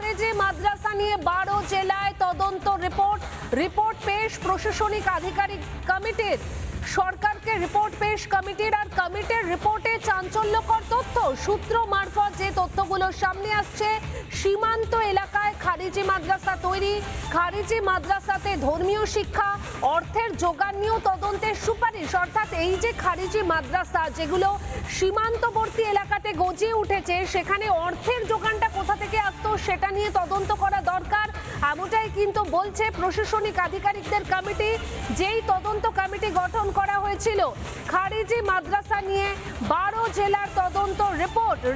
খারেজি মাদ্রাসা নিয়ে 12 জেলায় তদন্ত রিপোর্ট পেশ প্রশাসনিক আধিকারিক কমিটির। সরকারকে রিপোর্ট পেশ কমিটির, আর কমিটির রিপোর্টে চাঞ্চল্যকর তথ্য। সূত্র মারফত যে তথ্যগুলো সামনে আসছে, সীমান্ত এলাকায় খারিজি মাদ্রাসা তৈরি, খারিজি মাদ্রাসাতে ধর্মীয় শিক্ষা, অর্থের যোগান নিয়েও তদন্তের সুপারিশ। অর্থাৎ এই যে খারিজি মাদ্রাসা যেগুলো সীমান্তবর্তী এলাকাতে গজিয়ে উঠেছে, সেখানে অর্থের যোগানটা কোথা থেকে আসতো সেটা নিয়ে তদন্ত করা দরকার, এমনটাই কিন্তু বলছে প্রশাসনিক আধিকারিকদের কমিটি। যেই তদন্ত কমিটি গঠন করা হয়েছিল খারিজি মাদ্রাসা নিয়ে 12 জেলার তদন্ত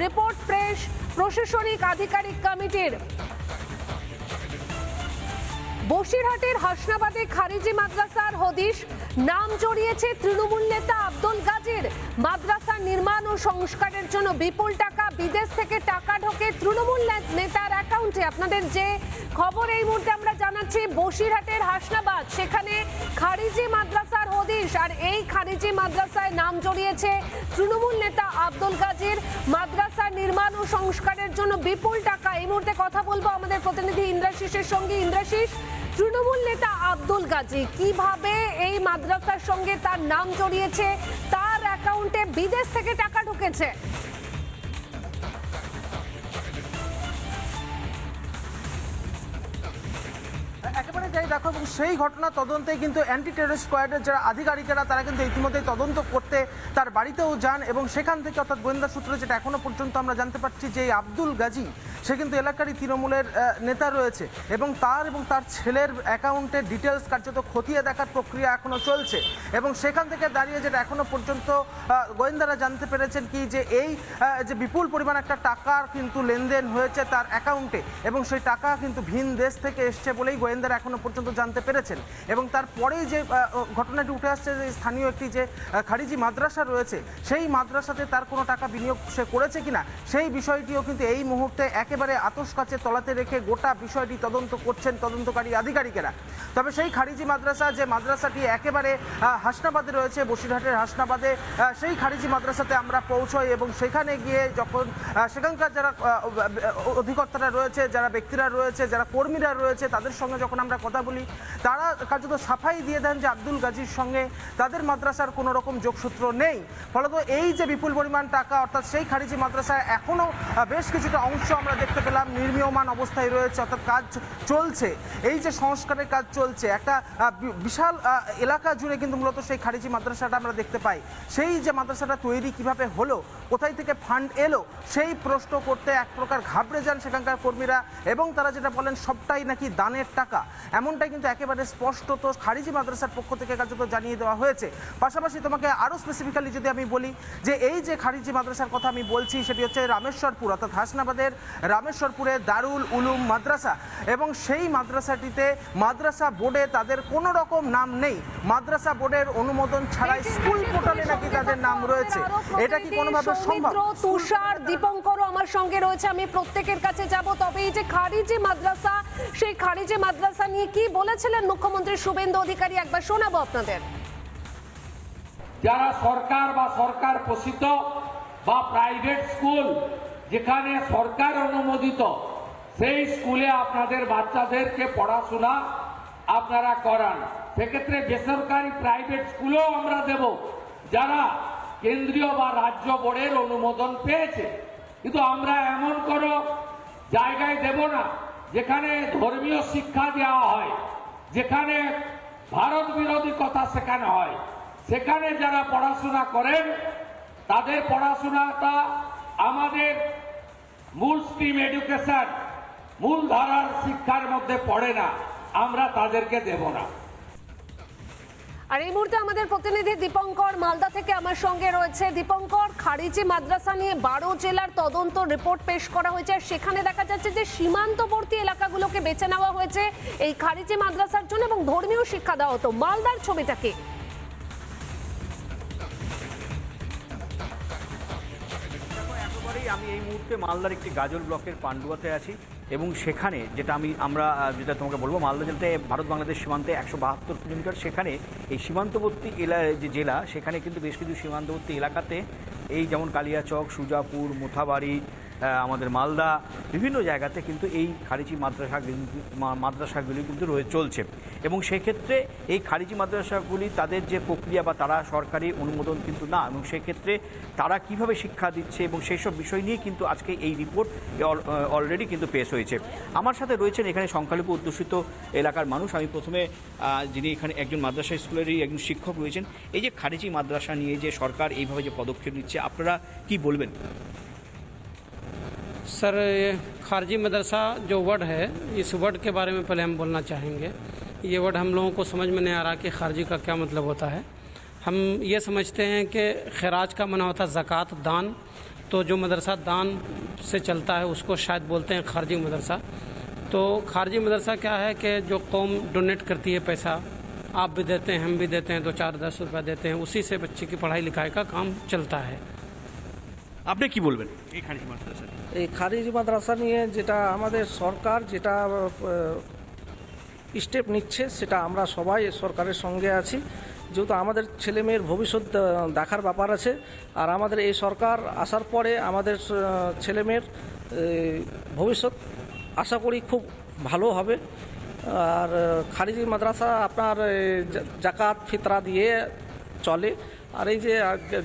রিপোর্ট পেশ প্রশাসনিক আধিকারিক কমিটির। বসিরহাটের হাসনাবাদে খারিজি মাদ্রাসার হদিশ, নাম জড়িয়েছে তৃণমূল নেতা আব্দুল গাজীর। মাদ্রাসার নির্মাণ ও সংস্কারের জন্য বিপুল টাকা, বিদেশ থেকে টাকা ঢোকে তৃণমূল নেতার অ্যাকাউন্টে। আপনাদের যে খবর এই মুহূর্তে আমরা জানাচ্ছি, বসিরহাটের হাসনাবাদ, সেখানে খারিজি মাদ্রাসার হদিশ, আর এই খারিজি মাদ্রাসায় নাম জড়িয়েছে তৃণমূল নেতা আব্দুল গাজীর। মাদ্রাসার নির্মাণ ও সংস্কারের জন্য বিপুল টাকা। এই মুহূর্তে কথা বলবো আমাদের প্রতিনিধি ইন্দ্রাশিসের সঙ্গে। ইন্দ্রাশিস, তৃণমূল নেতা আব্দুল গাজী কিভাবে এই মাদ্রাসার সঙ্গে তার নাম জড়িয়েছে, তার অ্যাকাউন্টে বিদেশ থেকে টাকা ঢুকেছে? একেবারে যাই দেখো, এবং সেই ঘটনা তদন্তে কিন্তু অ্যান্টি টেররিস্ট স্কোয়াডের যারা আধিকারিকেরা তারা কিন্তু ইতিমধ্যেই তদন্ত করতে তার বাড়িতেও যান, এবং সেখান থেকে অর্থাৎ গোয়েন্দা সূত্রে যেটা এখনো পর্যন্ত আমরা জানতে পারছি যে এই আব্দুল গাজী সে কিন্তু এলাকারই তৃণমূলের নেতা রয়েছে, এবং তার ছেলের অ্যাকাউন্টের ডিটেলস কার্যত খতিয়ে দেখার প্রক্রিয়া এখনো চলছে। এবং সেখান থেকে দাঁড়িয়ে যেটা এখনো পর্যন্ত গোয়েন্দারা জানতে পেরেছেন কি যে এই যে বিপুল পরিমাণ একটা টাকার কিন্তু লেনদেন হয়েছে তার অ্যাকাউন্টে, এবং সেই টাকা কিন্তু ভিন দেশ থেকে এসছে বলেই গোয়েন্দারা এখনো পর্যন্ত জানতে পেরেছেন। এবং তারপরেই যে ঘটনাটি উঠে আসছে যে স্থানীয় একটি যে খারিজি মাদ্রাসা রয়েছে, সেই মাদ্রাসাতে তার কোনো টাকা বিনিয়োগ সে করেছে কিনা সেই বিষয়টিও কিন্তু এই মুহূর্তে একেবারে আতশ কাচে তলাতে রেখে গোটা বিষয়টি তদন্ত করছেন তদন্তকারী আধিকারিকেরা। তবে সেই খারিজি মাদ্রাসা, যে মাদ্রাসাটি একেবারে হাসনাবাদে রয়েছে, বসিরহাটের হাসনাবাদে, সেই খারিজি মাদ্রাসাতে আমরা পৌঁছই, এবং সেখানে গিয়ে যখন সেখানকার যারা অধিকর্তারা রয়েছে, যারা ব্যক্তিরা রয়েছে, যারা কর্মীরা রয়েছে, তাদের সঙ্গে যখন আমরা কথা বলি, তারা কার্যত সাফাই দিয়ে দেন যে আব্দুল গাজীর সঙ্গে তাদের মাদ্রাসার কোনো রকম যোগসূত্র নেই। ফলত এই যে বিপুল পরিমাণ টাকা, অর্থাৎ সেই খারিজি মাদ্রাসায় এখনও বেশ কিছুটা অংশ আমরা দেখতে পেলাম নির্মীয়মান অবস্থায় রয়েছে, অর্থাৎ কাজ চলছে, এই যে সংস্কারের কাজ চলছে, একটা বিশাল এলাকা জুড়ে কিন্তু মূলত সেই খারিজি মাদ্রাসাটা আমরা দেখতে পাই। সেই যে মাদ্রাসাটা তৈরি কিভাবে হলো, কোথায় থেকে ফান্ড এলো, সেই প্রশ্ন করতে এক প্রকার ঘাবড়ে যান সেখানকার কর্মীরা, এবং তারা যেটা বলেন সবটাই নাকি দানের টাকা, এমনটাই কিন্তু একেবারে স্পষ্টত খারিজি মাদ্রাসার পক্ষ থেকে কার্যত জানিয়ে দেওয়া হয়েছে। পাশাপাশি তোমাকে আরও স্পেসিফিক্যালি যদি আমি বলি যে এই যে খারিজি মাদ্রাসার কথা আমি বলছি, সেটি হচ্ছে রামেশ্বরপুর, অর্থাৎ হাসনাবাদের রামেশ্বরপুরে দারুল উলুম মাদ্রাসা, এবং সেই মাদ্রাসাটিতে মাদ্রাসা বোর্ডে তাদের কোনো রকম নাম নেই। মাদ্রাসা বোর্ডের অনুমোদন ছাড়াই স্কুল পোর্টালে নাকি তাদের নাম রয়েছে। এটা কি কোনোভাবে সম্ভব? তুষার, দীপঙ্করও আমার সঙ্গে রয়েছে, আমি প্রত্যেকের কাছে যাব। তবে এই যে খারিজি মাদ্রাসা, সেই খারিজি মাদ্রাসা নিয়ে কি বলেছিলেন মুখ্যমন্ত্রী শুভেন্দু অধিকারী, একবার শোনাবো আপনাদের। যারা সরকার বা সরকার পোষিত বা প্রাইভেট স্কুল, যেখানে সরকার অনুমোদিত, সেই স্কুলে আপনাদের বাচ্চাদেরকে পড়াশোনা আপনারা করান। সেক্ষেত্রে বেসরকারি প্রাইভেট স্কুলও আমরা দেব যারা কেন্দ্রীয় বা রাজ্য বোর্ডের অনুমোদন পেয়েছে। কিন্তু আমরা এমন কোনো জায়গায় দেব না যেখানে ধর্মীয় শিক্ষা দেওয়া হয়, যেখানে ভারত বিরোধী কথা শেখানো হয়। সেখানে যারা পড়াশোনা করেন তাদের পড়াশোনাটা আমাদের মূল স্ট্রিম এডুকেশন, মূল ধারার শিক্ষার মধ্যে পড়ে না, আমরা তাদেরকে দেব না। আর এই মুহূর্তে আমাদের প্রতিনিধি দীপঙ্কর মালদা থেকে আমার সঙ্গে রয়েছে। দীপঙ্কর, খারিজি মাদ্রাসা নিয়ে 12 জেলার তদন্ত রিপোর্ট পেশ করা হয়েছে, আর সেখানে দেখা যাচ্ছে যে সীমান্তবর্তী এলাকাগুলোকে বেছে নেওয়া হয়েছে এই খারিজি মাদ্রাসার জন্য, এবং ধর্মীয় শিক্ষা দেওয়া হতো। মালদার ছবিটা কি? আমি এই মুহূর্তে মালদার একটি গাজল ব্লকের পান্ডুয়াতে আছি, এবং সেখানে যেটা তোমাকে বলবো, মালদা জেলাতে ভারত বাংলাদেশ সীমান্তে 172 কিলোমিটার, সেখানে এই সীমান্তবর্তী যে জেলা, সেখানে কিন্তু বেশ কিছু সীমান্তবর্তী এলাকাতে এই যেমন কালিয়াচক, সুজাপুর, মোথাবাড়ি, আমাদের মালদা বিভিন্ন জায়গাতে কিন্তু এই খারিজি মাদ্রাসাগুলি কিন্তু চলছে এবং সেক্ষেত্রে এই খারিজি মাদ্রাসাগুলি তাদের যে প্রক্রিয়া বা তারা সরকারি অনুমোদন কিন্তু না, এবং সেক্ষেত্রে তারা কিভাবে শিক্ষা দিচ্ছে এবং সেই সব বিষয় নিয়ে কিন্তু আজকে এই রিপোর্ট অলরেডি কিন্তু পেশ হয়েছে। আমার সাথে রয়েছেন এখানে সংখ্যালঘু অধ্যুষিত এলাকার মানুষ। আমি প্রথমে যিনি এখানে একজন মাদ্রাসা স্কুলেরই একজন শিক্ষক রয়েছেন, এই যে খারিজি মাদ্রাসা নিয়ে যে সরকার এইভাবে যে পদক্ষেপ নিচ্ছে আপনারা কি বলবেন? सर, ये खारजी मदरसा जो वर्ड है, इस वर्ड के बारे में पहले हम बोलना चाहेंगे। ये वर्ड हम लोगों को समझ में नहीं आ रहा कि खारजी का क्या मतलब होता है। हम ये समझते हैं कि खराज का माना होता है ज़कात, दान। तो जो मदरसा दान से चलता है उसको शायद बोलते हैं खारजी मदरसा। तो खारजी मदरसा क्या है कि जो कौम डोनेट करती है पैसा, आप भी देते हैं, हम भी देते हैं, 2-4-10 रुपये देते हैं, उसी से बच्चे की पढ़ाई लिखाई का काम चलता है। আপনি কি বলবেন এই খারিজি মাদ্রাসা? এই খারিজি মাদ্রাসা নিয়ে যেটা আমাদের সরকার যেটা স্টেপ নিচ্ছে সেটা আমরা সবাই সরকারের সঙ্গে আছি, যেহেতু আমাদের ছেলেমেয়ের ভবিষ্যৎ দেখার ব্যাপার আছে। আর আমাদের এই সরকার আসার পরে আমাদের ছেলেমেয়ের ভবিষ্যৎ আশা করি খুব ভালো হবে। আর খারিজি মাদ্রাসা আপনার জাকাত ফিতরা দিয়ে চলে। আর এই যে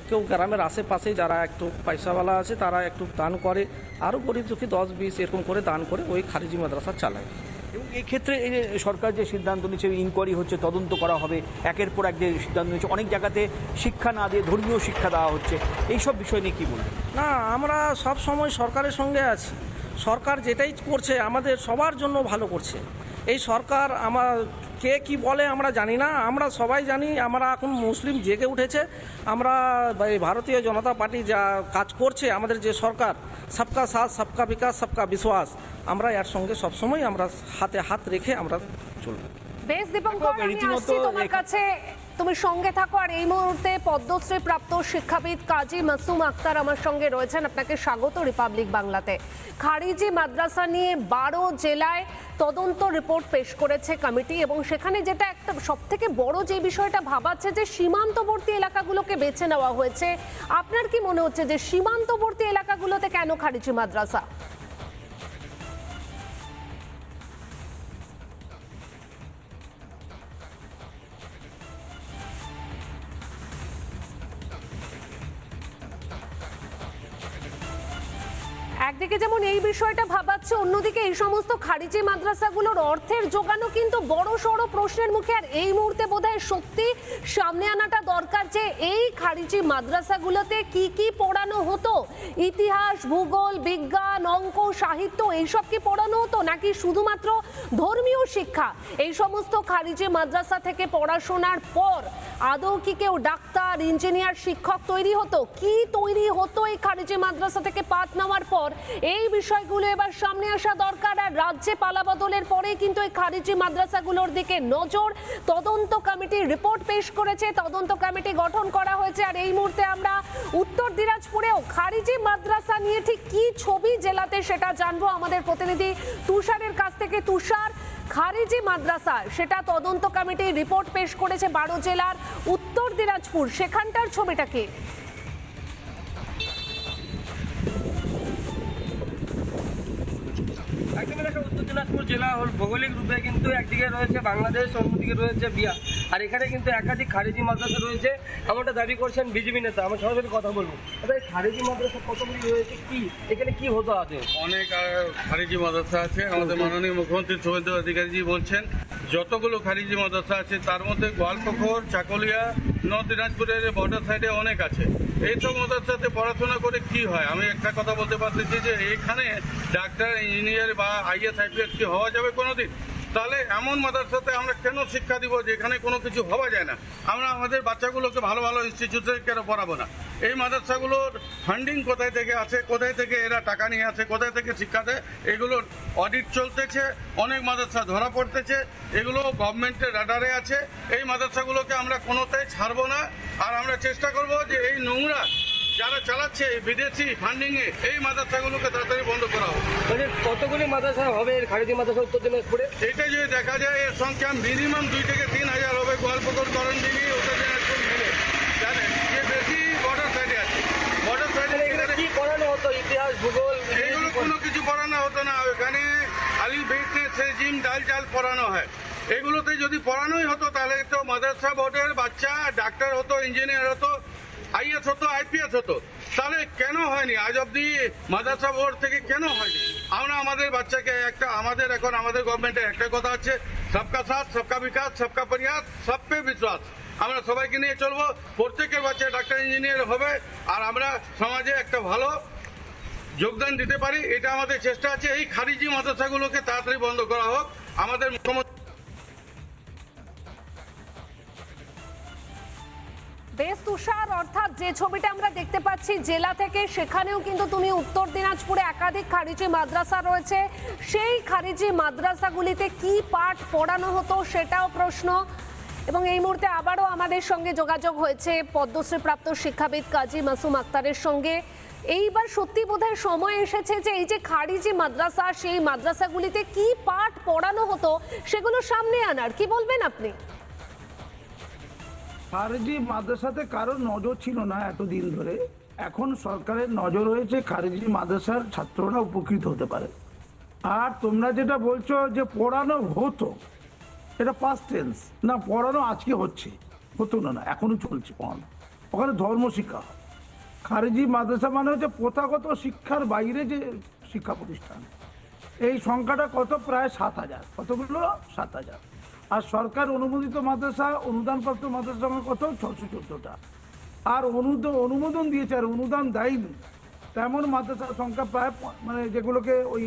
কেউ গ্রামের আশেপাশে যারা একটু পয়সাওয়ালা আছে তারা একটু দান করে, আরও গরিব দুঃখী 10-20 এরকম করে দান করে ওই খারিজি মাদ্রাসা চালায়। এবং এই ক্ষেত্রে এই যে সরকার যে সিদ্ধান্ত নিচ্ছে, ইনকোয়ারি হচ্ছে, তদন্ত করা হবে, একের পর এক যে সিদ্ধান্ত নিচ্ছে, অনেক জায়গাতে শিক্ষা না দিয়ে ধর্মীয় শিক্ষা দেওয়া হচ্ছে, এই সব বিষয় নিয়ে কী বলবেন? না, আমরা সব সময় সরকারের সঙ্গে আছি। সরকার যেটাই করছে আমাদের সবার জন্য ভালো করছে। এই সরকার কে কি বলে আমরা জানি না, আমরা সবাই জানি আমরা এখন মুসলিম জেগে উঠেছে। আমরা এই ভারতীয় জনতা পার্টি যা কাজ করছে, আমাদের যে সরকার সবকা সাথ সবকা বিকাশ সবকা বিশ্বাস, আমরা এর সঙ্গে সবসময় আমরা হাতে হাত রেখে আমরা চলব। বেশ দীপঙ্কর, আমি আসছি তোমার কাছে, তুমি সঙ্গে থাকো। আর এই মুহূর্তে পদ্মশ্রী প্রাপ্ত শিক্ষাবিদ কাজী মাসুম আক্তার আমার সঙ্গে রয়েছেন। আপনাকে স্বাগত রিপাবলিক বাংলাতে। খারিজি মাদ্রাসা নিয়ে 12 জেলায় তদন্ত রিপোর্ট পেশ করেছে কমিটি, এবং সেখানে যেটা একটা সবথেকে বড় যে বিষয়টা ভাবাচ্ছে যে সীমান্তবর্তী এলাকাগুলোকে বেছে নেওয়া হয়েছে। আপনার কি মনে হচ্ছে যে সীমান্তবর্তী এলাকাগুলোতে কেন খারিজি মাদ্রাসা? একদিকে যেমন এই বিষয়টা ভাবাচ্ছে, অন্যদিকে এই সমস্ত খারিজি মাদ্রাসাগুলোর অর্থের যোগানও কিন্তু বড় সড় প্রশ্নের মুখে। আর এই মুহূর্তে বোধহয় সত্যি সামনে আনাটা দরকার যে এই খারিজি মাদ্রাসাগুলোতে কি কি পড়ানো হতো। ইতিহাস, ভূগোল, বিজ্ঞান, অঙ্ক, সাহিত্য এইসব কি পড়ানো হতো, নাকি শুধুমাত্র ধর্মীয় শিক্ষা? এই সমস্ত খারিজি মাদ্রাসা থেকে পড়াশোনার পর আদৌ কি কেউ ডাক্তার, ইঞ্জিনিয়ার, শিক্ষক তৈরি হতো? কি তৈরি হতো এই খারিজি মাদ্রাসা থেকে পাঠ নেওয়ার পর? এই বিষয়গুলো এবার সামনে আসা দরকার। আর রাজ্যে পালাবদলের পরে কিন্তু এই খারিজি মাদ্রাসাগুলোর দিকে নজর। তদন্ত কমিটি রিপোর্ট পেশ করেছে, তদন্ত কমিটি গঠন করা হয়েছে। আর এই মুহূর্তে আমরা উত্তর দিনাজপুরেও খারিজি মাদ্রাসা নিয়ে ঠিক কি ছবি জেলাতে সেটা জানবো আমাদের প্রতিনিধি তুষারের কাছ থেকে। তুষার, খারিজি মাদ্রাসা সেটা তদন্ত কমিটি রিপোর্ট পেশ করেছে 12 জেলার, উত্তর দিনাজপুর সেখানটার ছবিটা কি? উত্তর দিনাজপুর জেলা ভৌগোলিক রূপে কিন্তু একদিকে রয়েছে বাংলাদেশ, অন্যদিকে রয়েছে বিহার। আর এখানে কিন্তু একাধিক খারিজি মাদ্রাসা রয়েছে, এমনটা দাবি করছেন বিজেপি নেতা। আমরা সরাসরি কথা বলবো। এই খারিজি মাদ্রাসা কতগুলি রয়েছে, কি এখানে কি হতো আগে? অনেক খারিজি মাদ্রাসা আছে। আমাদের মাননীয় মুখ্যমন্ত্রী শুভেন্দু অধিকারীজি বলছেন যতগুলো খারিজি মাদ্রাসা আছে তার মধ্যে গোয়ালপুকুর, চাকুলিয়া, নর্থ দিনাজপুরের বর্ডার সাইডে অনেক আছে। এই সব মাদ্রাসাতে পড়াশোনা করে কি হয়? আমি একটা কথা বলতে পারতেছি যে এখানে ডাক্তার, ইঞ্জিনিয়ার বা IAS IPS কি হওয়া যাবে কোনোদিন? তাহলে এমন মাদ্রাসাতে আমরা কেন শিক্ষা দিব যেখানে কোনো কিছু হওয়া যায় না? আমরা আমাদের বাচ্চাগুলোকে ভালো ভালো ইনস্টিটিউটে কেন পড়াবো না? এই মাদ্রাসাগুলোর ফান্ডিং কোথায় থেকে আসে, কোথায় থেকে এরা টাকা নিয়ে আসে, কোথায় থেকে শিক্ষা দেয়, এগুলোর অডিট চলতেছে। অনেক মাদ্রাসা ধরা পড়তেছে, এগুলো গভর্নমেন্টের রাডারে আছে। এই মাদ্রাসাগুলোকে আমরা কোনোটাই ছাড়বো না। আর আমরা চেষ্টা করব যে এই নোংরা যারা চালাচ্ছে বিদেশি ফান্ডিংয়ে এই মাদ্রাসাগুলোকে তাড়াতাড়ি বন্ধ করা হবে। মানে কতগুলি মাদ্রাসা হবে এর খারিজি মাদ্রাসা উত্তর দিনাজপুরে? এটা যদি দেখা যায় এর সংখ্যা মিনিমাম 2 থেকে 3 হাজার হবে। গোয়ালপুকুর, করণদিঘি, উত্তর দিনাজপুর মিলে জানেন যে বেশি বর্ডার সাইডে আছে। বর্ডার কি পড়ানো হতো ইতিহাস ভূগোল এগুলো কোনো কিছু পড়ানো হতো না, এখানে আলি বেটে সেজিম ডাল চাল পড়ানো হয়। এগুলোতে যদি পড়ানোই হতো তাহলে তো মাদ্রাসা বোর্ডের বাচ্চা ডাক্তার হতো, ইঞ্জিনিয়ার হতো, আইএস হতো, আইপিএস হতো। তাহলে কেন হয়নি আজ অব্দি মাদ্রাসা বোর্ড থেকে কেন হয়নি? আমরা আমাদের বাচ্চাকে আমাদের গভর্নমেন্টের একটা কথা আছে, সবকা সাথ সবকা বিকাশ সবকা প্রয়াস সব পে বিশ্বাস। আমরা সবাইকে নিয়ে চলবো, প্রত্যেকের বাচ্চা ডাক্তার ইঞ্জিনিয়ার হবে আর আমরা সমাজে একটা ভালো যোগদান দিতে পারি, এটা আমাদের চেষ্টা আছে। এই খারিজি মাদ্রাসাগুলোকে তাড়াতাড়ি বন্ধ করা হোক। আমাদের মুখ্যমন্ত্রী বেশ তুষার, অর্থাৎ যে ছবিটা আমরা দেখতে পাচ্ছি জেলা থেকে, সেখানেও কিন্তু তুমি উত্তর দিনাজপুরে একাধিক খারিজি মাদ্রাসা রয়েছে, সেই খারিজি মাদ্রাসাগুলিতে কি পাঠ পড়ানো হতো সেটাও প্রশ্ন। এবং এই মুহূর্তে আবারও আমাদের সঙ্গে যোগাযোগ হয়েছে পদ্মশ্রী প্রাপ্ত শিক্ষাবিদ কাজী মাসুম আক্তারের সঙ্গে। এইবার সত্যি বোধহয় সময় এসেছে যে এই যে খারিজি মাদ্রাসা, সেই মাদ্রাসাগুলিতে কি পাঠ পড়ানো হতো সেগুলো সামনে আনার। কি বলবেন আপনি? খারেজি মাদ্রাসাতে কারোর নজর ছিল না এতদিন ধরে, এখন সরকারের নজর হয়েছে খারেজি মাদ্রাসার ছাত্ররা উপকৃত হতে পারে। আর তোমরা যেটা বলছো যে পড়ানো হতো, এটা পাস্ট টেন্স না, পড়ানো আজকে হচ্ছে, হতো না, এখনো চলছে পড়ানো। ওখানে ধর্মশিক্ষা হয়। খারেজি মাদ্রাসা মানে হচ্ছে প্রথাগত শিক্ষার বাইরে যে শিক্ষা প্রতিষ্ঠান। এই সংখ্যাটা কত? প্রায় 7,000। কতগুলো? 7,000। আর সরকার অনুমোদিত মাদ্রাসা, অনুদানপ্রাপ্ত মাদ্রাসা কত? 614টা। আর অনুমোদন দিয়েছে আর অনুদান দেয়নি তেমন মাদ্রাসার সংখ্যা প্রায়, মানে যেগুলোকে ওই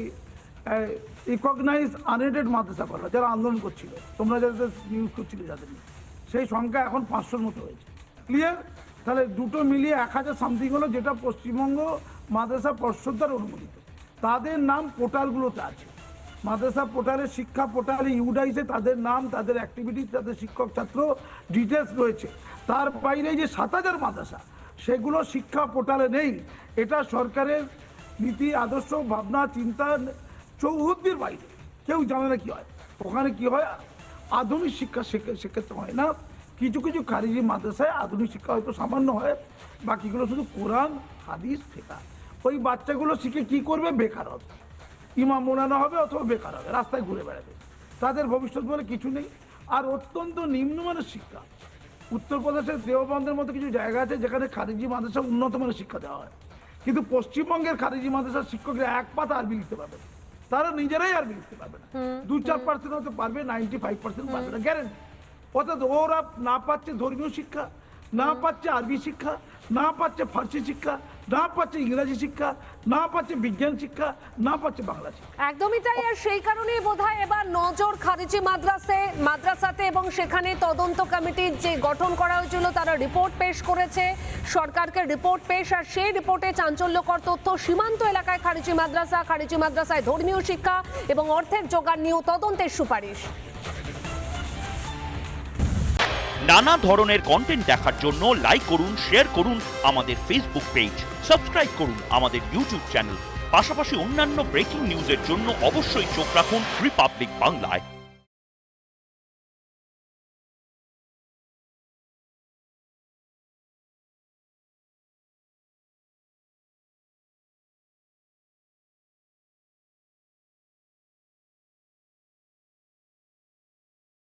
রিকগনাইজ আনএডেড মাদ্রাসা বলা, যারা আন্দোলন করছিল, তোমরা যাদের নিউজ করছিলে যাদের নিয়ে, সেই সংখ্যা এখন 500-র মতো হয়েছে। ক্লিয়ার? তাহলে দুটো মিলিয়ে 1000 সামথিং হলো, যেটা পশ্চিমবঙ্গ মাদ্রাসা পর্ষদ দ্বারা অনুমোদিত। তাদের নাম পোর্টালগুলোতে আছে, মাদ্রাসা পোর্টালে, শিক্ষা পোর্টালে, ইউডাইসে তাদের নাম, তাদের অ্যাক্টিভিটি, তাদের শিক্ষক ছাত্র ডিটেলস রয়েছে। তার বাইরে যে 7,000 মাদ্রাসা, সেগুলো শিক্ষা পোর্টালে নেই। এটা সরকারের নীতি, আদর্শ, ভাবনা, চিন্তা চৌহদ্দির বাইরে, কেউ জানে না কি হয় ওখানে। কি হয়? আধুনিক শিক্ষা সেক্ষেত্রে হয় না। কিছু কিছু খারিজি মাদ্রাসায় আধুনিক শিক্ষা হয়তো সামান্য হয়, বাকিগুলো শুধু কোরআন হাদিস শেখা। ওই বাচ্চাগুলো শিখে কি করবে? বেকার হবে, ইমাম মোলানা হবে অথবা বেকার হবে, রাস্তায় ঘুরে বেড়াবে, তাদের ভবিষ্যৎ বলে কিছু নেই। আর অত্যন্ত নিম্নমানের শিক্ষা। উত্তরপ্রদেশের দেওবন্দের মতো কিছু জায়গা আছে যেখানে খারিজি মাদ্রাসা উন্নত মানের শিক্ষা দেওয়া হয়, কিন্তু পশ্চিমবঙ্গের খারিজি মাদ্রাসার শিক্ষকরা এক পাতা আরবি লিখতে পারবে না, তারা নিজেরাই আরবি লিখতে পারবে না। 2-4% হতে পারবে, 95% পারবে না, গ্যারেন্টি। অর্থাৎ ওরা না পাচ্ছে ধর্মীয় শিক্ষা, না পাচ্ছে আরবি শিক্ষা, না পাচ্ছে ফার্সি শিক্ষা, না পাচ্ছে ইংরেজি শিক্ষা, না পাচ্ছে বিজ্ঞান শিক্ষা, না পাচ্ছে বাংলা শিক্ষা। একদমই তাই। আর সেই কারণেই বোধহয় এবার নজর খারিজি মাদ্রাসাতে, এবং সেখানে তদন্ত কমিটির যে গঠন করা হয়েছিল, তারা রিপোর্ট পেশ করেছে, সরকারকে রিপোর্ট পেশ। আর সেই রিপোর্টে চাঞ্চল্যকর তথ্য, সীমান্ত এলাকায় খারিজি মাদ্রাসায় ধর্মীয় শিক্ষা এবং অর্থের জোগান নিয়েও তদন্তের সুপারিশ। নানা ধরনের কন্টেন্ট দেখার জন্য লাইক করুন, শেয়ার করুন আমাদের ফেসবুক পেজ, সাবস্ক্রাইব করুন আমাদের ইউটিউব চ্যানেল। পাশাপাশি অন্যান্য ব্রেকিং নিউজের জন্য অবশ্যই চোখ রাখুন রিপাবলিক বাংলায়।